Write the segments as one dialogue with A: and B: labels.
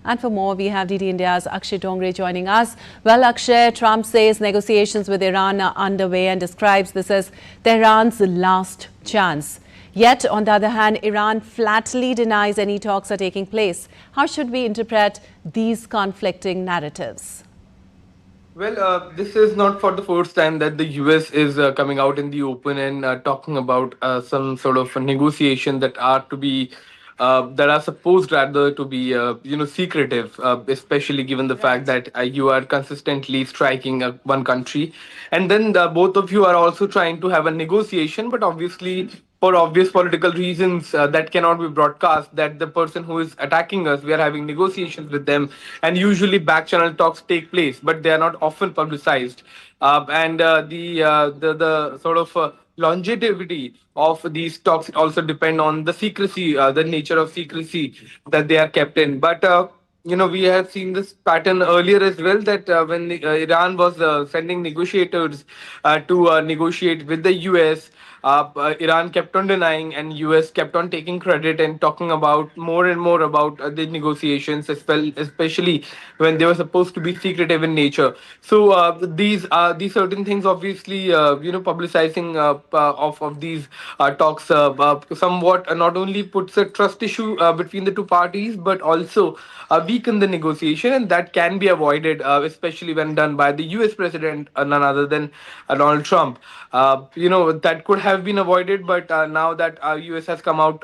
A: And for more, we have DD India's Akshay Dongre joining us. Well, Akshay, Trump says negotiations with Iran are underway and describes this as Tehran's last chance. Yet, on the other hand, Iran flatly denies any talks are taking place. How should we interpret these conflicting narratives?
B: Well, this is not for the first time that the US is coming out in the open and talking about some sort of a negotiation that are supposed rather to be secretive, especially given the fact
A: Right.
B: that you are consistently striking one country, and then both of you are also trying to have a negotiation, but obviously for obvious political reasons that cannot be broadcast, that the person who is attacking us, we are having negotiations with them, and usually back channel talks take place, but they are not often publicized. And the sort of longevity of these talks also depend on the secrecy, the nature of secrecy that they are kept in. But we have seen this pattern earlier as well, that when Iran was sending negotiators to negotiate with the US, Iran kept on denying, and US kept on taking credit and talking about more and more about the negotiations, especially when they were supposed to be secretive in nature. So these certain things, obviously, publicizing of these talks somewhat not only puts a trust issue between the two parties, but also weaken the negotiation, and that can be avoided, especially when done by the US president, none other than Donald Trump. That could have been avoided, but now that US has come out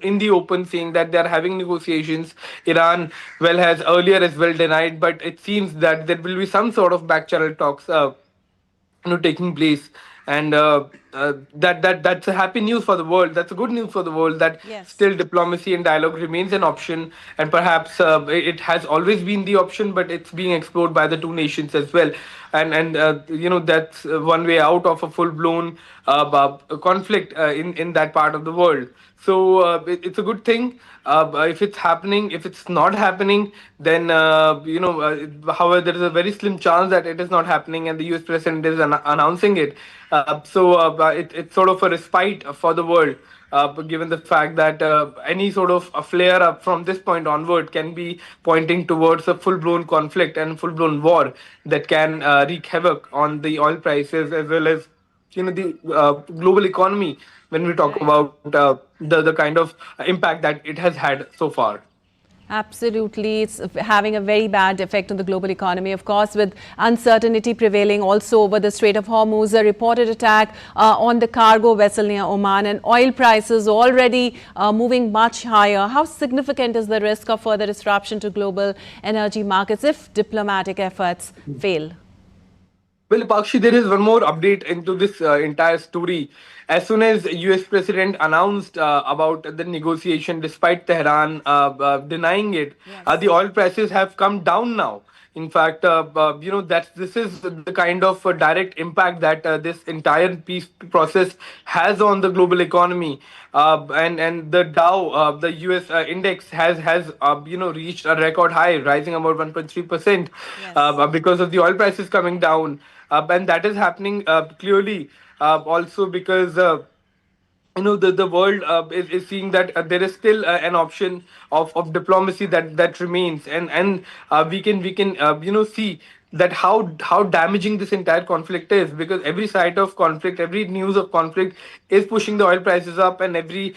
B: in the open saying that they are having negotiations, Iran, well, has earlier as well denied, but it seems that there will be some sort of back channel talks taking place, and that's a happy news for the world. That's a good news for the world, that
A: Yes.
B: still diplomacy and dialogue remains an option, and perhaps it has always been the option, but it's being explored by the two nations as well. And that's one way out of a full blown conflict in that part of the world. So it's a good thing. If it's happening, if it's not happening, then however, there is a very slim chance that it is not happening, and the US president is announcing it. It's sort of a respite for the world, given the fact that any sort of a flare up from this point onward can be pointing towards a full blown conflict and full blown war that can wreak havoc on the oil prices, as well as the global economy, when we talk
A: Right.
B: about the kind of impact that it has had so far.
A: Absolutely. It's having a very bad effect on the global economy, of course, with uncertainty prevailing also over the Strait of Hormuz, a reported attack on the cargo vessel near Oman, and oil prices already moving much higher. How significant is the risk of further disruption to global energy markets if diplomatic efforts fail?
B: Well, Pakshi, there is one more update into this entire story. As soon as US President announced about the negotiation, despite Tehran denying it,
A: Yes.
B: the oil prices have come down now. In fact, that this is the kind of direct impact that this entire peace process has on the global economy. And the Dow, the US index, has reached a record high, rising about 1.3%
A: Yes.
B: because of the oil prices coming down. And that is happening clearly also because the world is seeing that there is still an option of diplomacy that remains, and we can see that how damaging this entire conflict is, because every side of conflict, every news of conflict is pushing the oil prices up, and every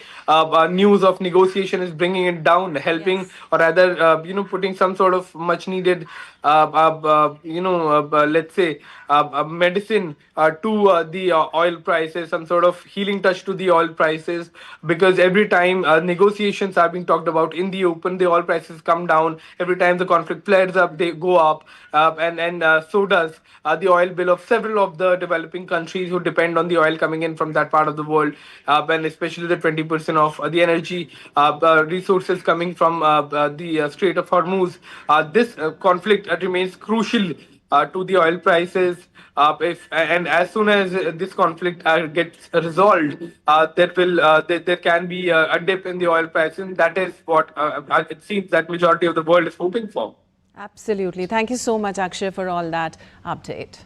B: news of negotiation is bringing it down, helping,
A: Yes.
B: or rather putting some sort of much needed let's say medicine to the oil prices, some sort of healing touch to the oil prices, because every time negotiations are being talked about in the open, the oil prices come down. Every time the conflict flares up, they go up, and so does the oil bill of several of the developing countries who depend on the oil coming in from that part of the world, and especially the 20% of the energy resources coming from the Strait of Hormuz. This conflict remains crucial to the oil prices. If and as soon as this conflict gets resolved, there can be a dip in the oil price, and that is what it seems that majority of the world is hoping for.
A: Absolutely. Thank you so much, Akshay, for all that update.